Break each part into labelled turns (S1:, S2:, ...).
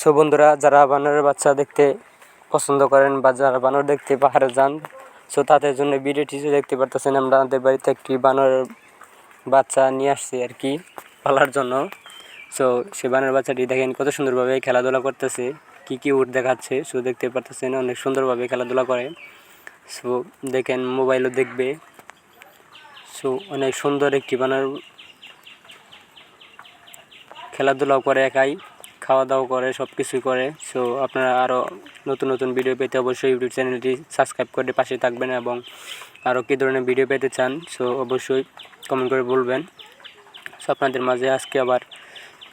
S1: So বন্ধুরা, যারা বানরের বাচ্চা দেখতে পছন্দ করেন বা যারা বানর দেখতে পাহাড়ে যান, সো তাদের জন্য ভিডিওটি দেখতে পারতেছেন। আমরা আমাদের বাড়িতে একটি বানরের বাচ্চা নিয়ে আসছি আর কি পালার জন্য। সো সে বানরের বাচ্চাটি দেখেন কত সুন্দরভাবে খেলাধুলা করতেছে, কি উট দেখাচ্ছে। সো দেখতে পারতেছেন অনেক সুন্দরভাবে খেলাধুলা করে। সো দেখেন মোবাইলও দেখবে। সো অনেক সুন্দর একটি বানর, খেলাধুলাও করে, একাই খাওয়া দাওয়া করে, সব কিছুই করে। সো আপনারা আরও নতুন নতুন ভিডিও পেতে অবশ্যই ইউটিউব চ্যানেলটি সাবস্ক্রাইব করে পাশে থাকবেন এবং আরও কী ধরনের ভিডিও পেতে চান সো অবশ্যই কমেন্ট করে বলবেন। সো আপনাদের মাঝে আজকে আবার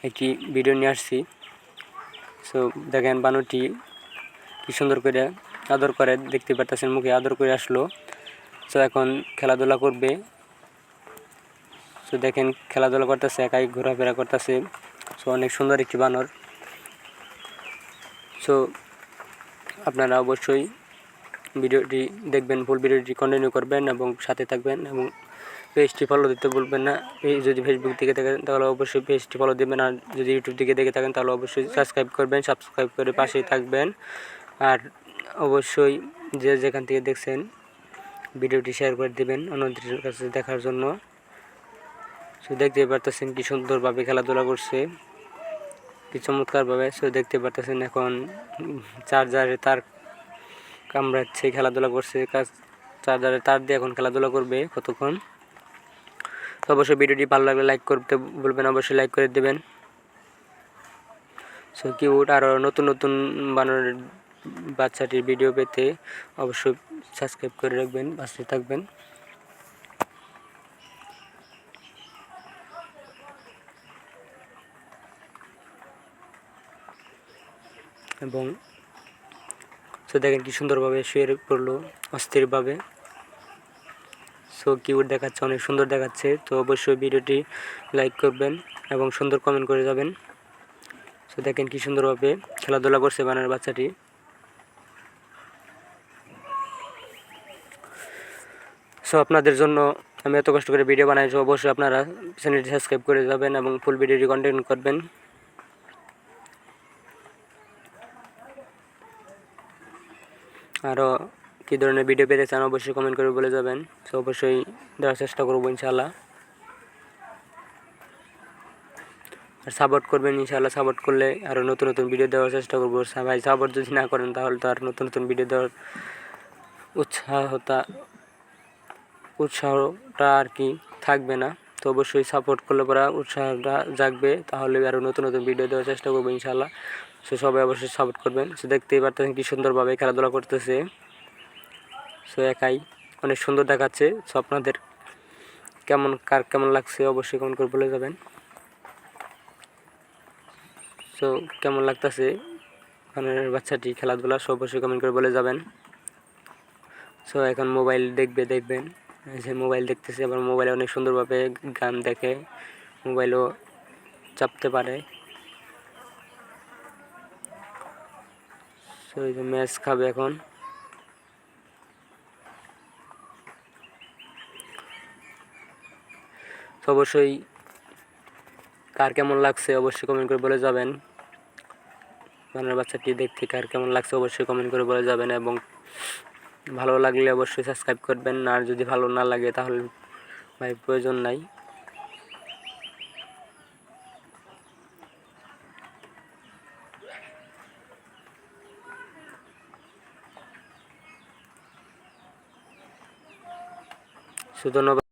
S1: একটি ভিডিও নিয়ে আসছি। সো দেখেন বানরটি কী সুন্দর করে আদর করে, দেখতে পারতেছেন মুখে আদর করে আসলো। সো এখন খেলাধুলা করবে। সো দেখেন খেলাধুলা করতেছে, একাই ঘোরাফেরা করতেছে। সো অনেক সুন্দর একটি বানর। সো আপনারা অবশ্যই ভিডিওটি দেখবেন, ফুল ভিডিওটি কন্টিনিউ করবেন এবং সাথে থাকবেন এবং পেজটি ফলো দিতে ভুলবেন না। যদি ফেসবুক থেকে থাকেন তাহলে অবশ্যই পেজটি ফলো দেবেন, আর যদি ইউটিউব থেকে দেখে থাকেন তাহলে অবশ্যই সাবস্ক্রাইব করবেন, সাবস্ক্রাইব করে পাশেই থাকবেন। আর অবশ্যই যে যেখান থেকে দেখছেন ভিডিওটি শেয়ার করে দেবেন অন্যদের কাছে দেখার জন্য। সো দেখতে পারতেছেন কি সুন্দরভাবে খেলাধুলা করছে, কি চমৎকারভাবে। সো দেখতে পারতেছেন এখন চার্জারে তার কামড়াচ্ছে, খেলাধুলা করছে, চার্জারে তার দিয়ে এখন খেলাধুলা করবে কতক্ষণ। তো অবশ্যই ভিডিওটি ভালো লাগলে লাইক করতে বলবেন, অবশ্যই লাইক করে দেবেন। সো কিউট আরও নতুন নতুন বানরের বাচ্চাটির ভিডিও পেতে অবশ্যই সাবস্ক্রাইব করে রাখবেন, পাশে থাকবেন। এবং সো দেখেন কি সুন্দরভাবে শুয়ে পড়লো অস্থিরভাবে। সো কিউট দেখাচ্ছে, অনেক সুন্দর দেখাচ্ছে। তো অবশ্যই ভিডিওটি লাইক করবেন এবং সুন্দর কমেন্ট করে যাবেন। সো দেখেন কি সুন্দরভাবে খেলাধুলা করছে বানরের বাচ্চাটি। সো আপনাদের জন্য আমি এত কষ্ট করে ভিডিও বানাই। সো অবশ্যই আপনারা চ্যানেলটি সাবস্ক্রাইব করে যাবেন এবং ফুল ভিডিওটি কন্টিনিউ করবেন। আরও কী ধরনের ভিডিও পেতে চান অবশ্যই কমেন্ট করে বলে যাবেন। সো অবশ্যই দেওয়ার চেষ্টা করবো ইনশাআল্লাহ। আর সাপোর্ট করবেন ইনশাআল্লাহ, সাপোর্ট করলে আরও নতুন নতুন ভিডিও দেওয়ার চেষ্টা করবো। ভাই সাপোর্ট যদি না করেন তাহলে তো আর নতুন নতুন ভিডিও দেওয়ার উৎসাহটা আর কি থাকবে না। তো অবশ্যই সাপোর্ট করলে পরে উৎসাহটা জাগবে, তাহলে আরও নতুন নতুন ভিডিও দেওয়ার চেষ্টা করবো ইনশাআল্লাহ। সো সবাই অবশ্যই সাপোর্ট করবেন। সো দেখতেই পারতেছেন কি সুন্দরভাবে খেলাধুলা করতেছে। সো একাই অনেক সুন্দর দেখাচ্ছে। সো আপনাদের কার কেমন লাগছে অবশ্যই কমেন্ট করে বলে যাবেন। সো কেমন লাগতেছে বানরের বাচ্চাটি খেলাধুলা সব অবশ্যই কমেন্ট করে বলে যাবেন। সো এখন মোবাইল দেখবেন, যে মোবাইল দেখতেছে, আবার মোবাইলে অনেক সুন্দরভাবে গান দেখে, মোবাইলও চাপতে পারে। সো এই যে ম্যাচ খাবে এখন। তো অবশ্যই কার কেমন লাগছে অবশ্যই কমেন্ট করে বলে যাবেন। বানরের বাচ্চাটি দেখতে কার কেমন লাগছে অবশ্যই কমেন্ট করে বলে যাবেন এবং ভালো লাগলে অবশ্যই সাবস্ক্রাইব করবেন। আর যদি ভালো না লাগে তাহলে ভাই প্রয়োজন নাই। ধন্যবাদ।